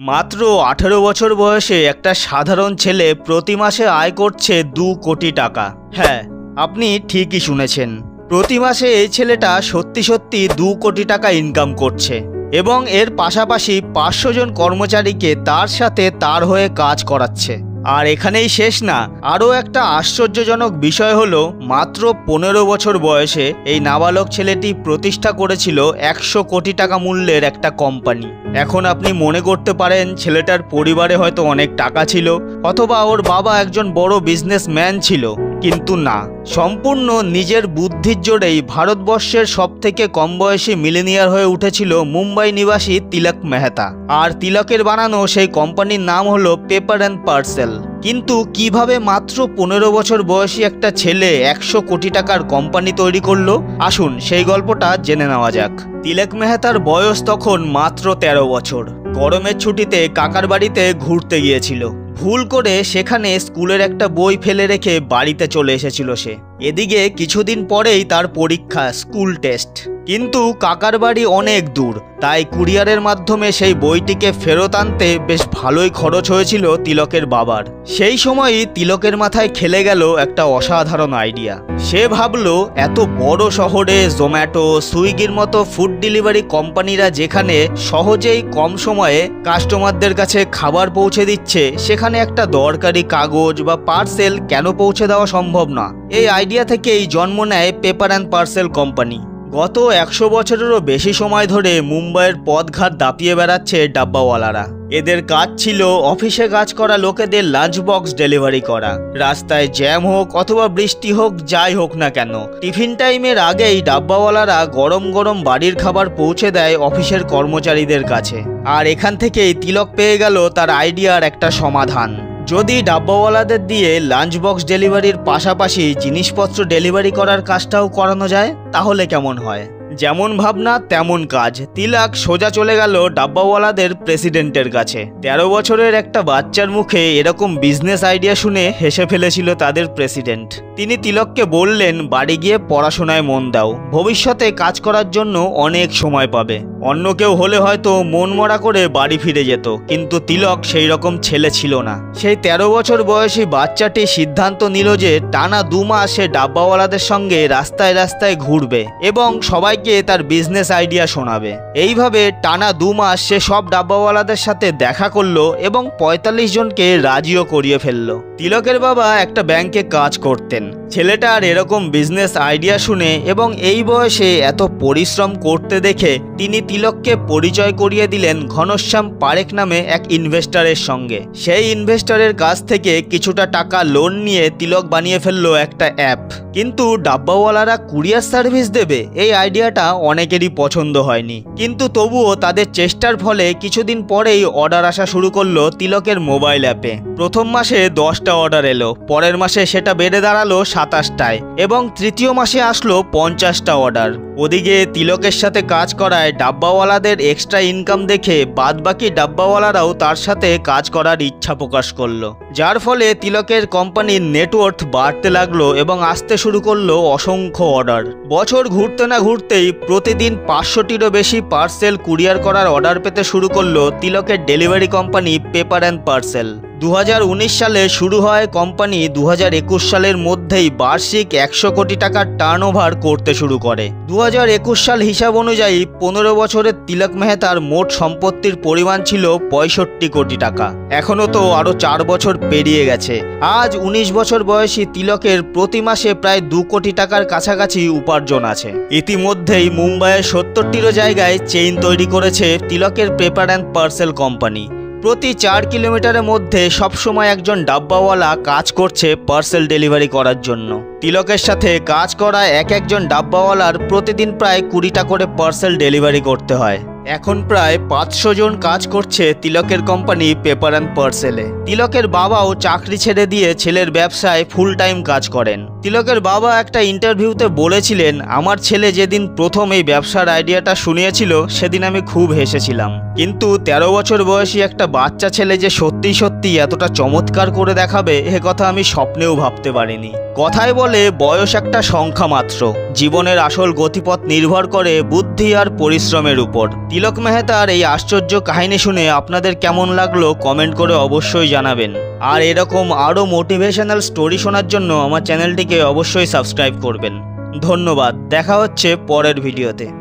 মাত্র 18 বছর বয়সে একটা সাধারণ ছেলে প্রতি মাসে আয় করছে 2 কোটি টাকা। হ্যাঁ, আপনি ঠিকই শুনেছেন। প্রতি মাসে এই ছেলেটা সত্যি সত্যি 2 কোটি টাকা ইনকাম করছে এবং এর পাশাপাশি 500 জন কর্মচারীকে তার সাথে তার হয়ে কাজ করাচ্ছে। আর এখানেই শেষ না, আরও একটা আশ্চর্যজনক বিষয় হলো মাত্র 15 বছর বয়সে এই নাবালক ছেলেটি প্রতিষ্ঠা করেছিল 100 কোটি টাকা মূল্যের একটা কোম্পানি। এখন আপনি মনে করতে পারেন ছেলেটার পরিবারে হয়তো অনেক টাকা ছিল অথবা ওর বাবা একজন বড় বিজনেসম্যান ছিল, কিন্তু না, সম্পূর্ণ নিজের বুদ্ধির জোরেই ভারতবর্ষের সবথেকে কম বয়সী মিলেনিয়ার হয়ে উঠেছিল মুম্বাই নিবাসী তিলক মেহতা। আর তিলকের বানানো সেই কোম্পানির নাম হলো পেপার অ্যান্ড পার্সেল। কিন্তু কিভাবে মাত্র 15 বছর বয়সী একটা ছেলে 100 কোটি টাকার কোম্পানি তৈরি করলো, আসুন সেই গল্পটা জেনে নেওয়া যাক। তিলক মেহতার বয়স তখন মাত্র 13 বছর। গরমের ছুটিতে কাকার বাড়িতে ঘুরতে গিয়েছিল। ভুল করে সেখানে স্কুলের একটা বই ফেলে রেখে বাড়িতে চলে এসেছিল সে। এদিকে কিছুদিন পরেই তার পরীক্ষা, স্কুল টেস্ট। কিন্তু কাকার বাড়ি অনেক দূর, তাই কুরিয়ারের মাধ্যমে সেই বইটিকে ফেরত আনতে বেশ ভালোই খরচ হয়েছিল তিলকের বাবার। সেই সময়ই তিলকের মাথায় খেলে গেল একটা অসাধারণ আইডিয়া। সে ভাবলো এত বড় শহরে জোম্যাটো, সুইগির মতো ফুড ডেলিভারি কোম্পানিরা যেখানে সহজেই কম সময়ে কাস্টমারদের কাছে খাবার পৌঁছে দিচ্ছে, সেখানে একটা দরকারি কাগজ বা পার্সেল কেন পৌঁছে দেওয়া সম্ভব না। এই আইডিয়া থেকেই জন্ম নেয় পেপার অ্যান্ড পার্সেল কোম্পানি। গত 100 বছরেরও বেশি সময় ধরে মুম্বাইয়ের পথঘাট দাপিয়ে বেড়াচ্ছে ডাব্বাওয়ালারা। এদের কাজ ছিল অফিসে কাজ করা লোকেদের লাঞ্চ বক্স ডেলিভারি করা। রাস্তায় জ্যাম হোক অথবা বৃষ্টি হোক, যাই হোক না কেন, টিফিন টাইমের আগেই ডাব্বাওয়ালারা গরম গরম বাড়ির খাবার পৌঁছে দেয় অফিসের কর্মচারীদের কাছে। আর এখান থেকেই তিলক পেয়ে গেল তার আইডিয়ার একটা সমাধান। যদি ডাব্বাওয়ালাদের দিয়ে লাঞ্চ বক্স ডেলিভারির পাশাপাশি জিনিসপত্র ডেলিভারি করার কাজটাও করানো যায়, তাহলে কেমন হয়? যেমন ভাবনা তেমন কাজ। তিলক সোজা চলে গেল ডাব্বাওয়ালাদের প্রেসিডেন্টের কাছে। 13 বছরের একটা বাচ্চার মুখে এরকম বিজনেস আইডিয়া শুনে হেসে ফেলেছিল তাদের প্রেসিডেন্ট। তিনি তিলককে বললেন, বাড়ি গিয়ে পড়াশোনায় মন দাও, ভবিষ্যতে কাজ করার জন্য অনেক সময় পাবে। অন্য কেউ হলে হয়তো মন মরা করে বাড়ি ফিরে যেত, কিন্তু তিলক সেই রকম ছেলে ছিল না। সেই 13 বছর বয়সী বাচ্চাটি সিদ্ধান্ত নিল যে টানা 2 মাস সে ডাব্বাওয়ালাদের সঙ্গে রাস্তায় রাস্তায় ঘুরবে এবং সবাইকে তার বিজনেস আইডিয়া শোনাবে। এইভাবে টানা 2 মাস সে সব ডাব্বাওয়ালাদের সাথে দেখা করলো এবং 45 জনকে রাজিও করিয়ে ফেললো। তিলকের বাবা একটা ব্যাংকে কাজ করতেন। ছেলেটার এরকম বিজনেস আইডিয়া শুনে এবং এই বয়সে এত পরিশ্রম করতে দেখে তিনি তিলককে পরিচয় করিয়ে দিলেন ঘনশ্যাম পারেখ নামে এক ইনভেস্টরের সঙ্গে। সেই ইনভেস্টরের কাছ থেকে কিছুটা টাকা লোন নিয়ে তিলক বানিয়ে ফেললো একটা অ্যাপ। কিন্তু ডাব্বাওয়ালারা কুরিয়ার সার্ভিস দেবে, এই আইডিয়াটা অনেকেরই পছন্দ হয়নি। কিন্তু তবুও তাদের চেষ্টার ফলে কিছুদিন পরেই অর্ডার আসা শুরু করলো তিলকের মোবাইল অ্যাপে। প্রথম মাসে 10টা অর্ডার এলো, পরের মাসে সেটা বেড়ে দাঁড়ালো 27টায় এবং তৃতীয় মাসে আসলো 50টা অর্ডার। ওদিকে তিলকের সাথে কাজ করায় ডাব্বাওয়ালাদের এক্সট্রা ইনকাম দেখে বাদবাকি ডাব্বাওয়ালারাও তার সাথে কাজ করার ইচ্ছা প্রকাশ করলো, যার ফলে তিলকের কোম্পানির নেটওয়ার্থ বাড়তে লাগলো এবং আসতে শুরু করলো অসংখ্য অর্ডার। বছর ঘুরতে না ঘুরতেই প্রতিদিন 500টিরও বেশি পার্সেল কুরিয়ার করার অর্ডার পেতে শুরু করলো তিলকের delivery company paper and parcel. 2019 সালে শুরু হয় কোম্পানি 2021 সালের মধ্যেই বার্ষিক 100 কোটি টাকার টার্নওভার করতে শুরু করে। 2021 সাল হিসাব অনুযায়ী 15 বছরের তিলক মেহতার মোট সম্পত্তির পরিমাণ ছিল 65 কোটি টাকা। এখনও তো আরও 4 বছর পেরিয়ে গেছে। আজ 19 বছর বয়সী তিলকের প্রতি মাসে প্রায় 2 কোটি টাকার কাছাকাছি উপার্জন আছে। ইতিমধ্যেই মুম্বাইয়ের 70টিরও জায়গায় চেইন তৈরি করেছে তিলকের পেপার অ্যান্ড পার্সেল কোম্পানি। প্রতি 4 কিলোমিটারের মধ্যে সবসময় একজন ডাব্বাওয়ালা কাজ করছে পার্সেল ডেলিভারি করার জন্য। তিলকের সাথে কাজ করা একজন ডাব্বাওয়ালার প্রতিদিন প্রায় 20টা করে পার্সেল ডেলিভারি করতে হয়। এখন প্রায় 500 জন কাজ করছে তিলকের কোম্পানি পেপার অ্যান্ড পার্সেলে। তিলকের বাবাও চাকরি ছেড়ে দিয়ে ছেলের ব্যবসায় ফুল টাইম কাজ করেন। তিলকের বাবা একটা ইন্টারভিউতে বলেছিলেন, আমার ছেলে যেদিন প্রথম এই ব্যবসার আইডিয়াটা শুনিয়েছিল সেদিন আমি খুব হেসেছিলাম, কিন্তু 13 বছর বয়সী একটা বাচ্চা ছেলে যে সত্যি সত্যি এতটা চমৎকার করে দেখাবে এ কথা আমি স্বপ্নেও ভাবতে পারিনি। কথায় বলে বয়স একটা সংখ্যা মাত্র। জীবনের আসল গতিপথ নির্ভর করে বুদ্ধি আর পরিশ্রমের উপর। তিলক মেহতার এই আশ্চর্য কাহিনী শুনে আপনাদের কেমন লাগলো কমেন্ট করে অবশ্যই জানাবেন। আর এরকম আরও মোটিভেশনাল স্টোরি শোনার জন্য আমার চ্যানেলটিকে অবশ্যই সাবস্ক্রাইব করবেন। ধন্যবাদ। দেখা হচ্ছে পরের ভিডিওতে।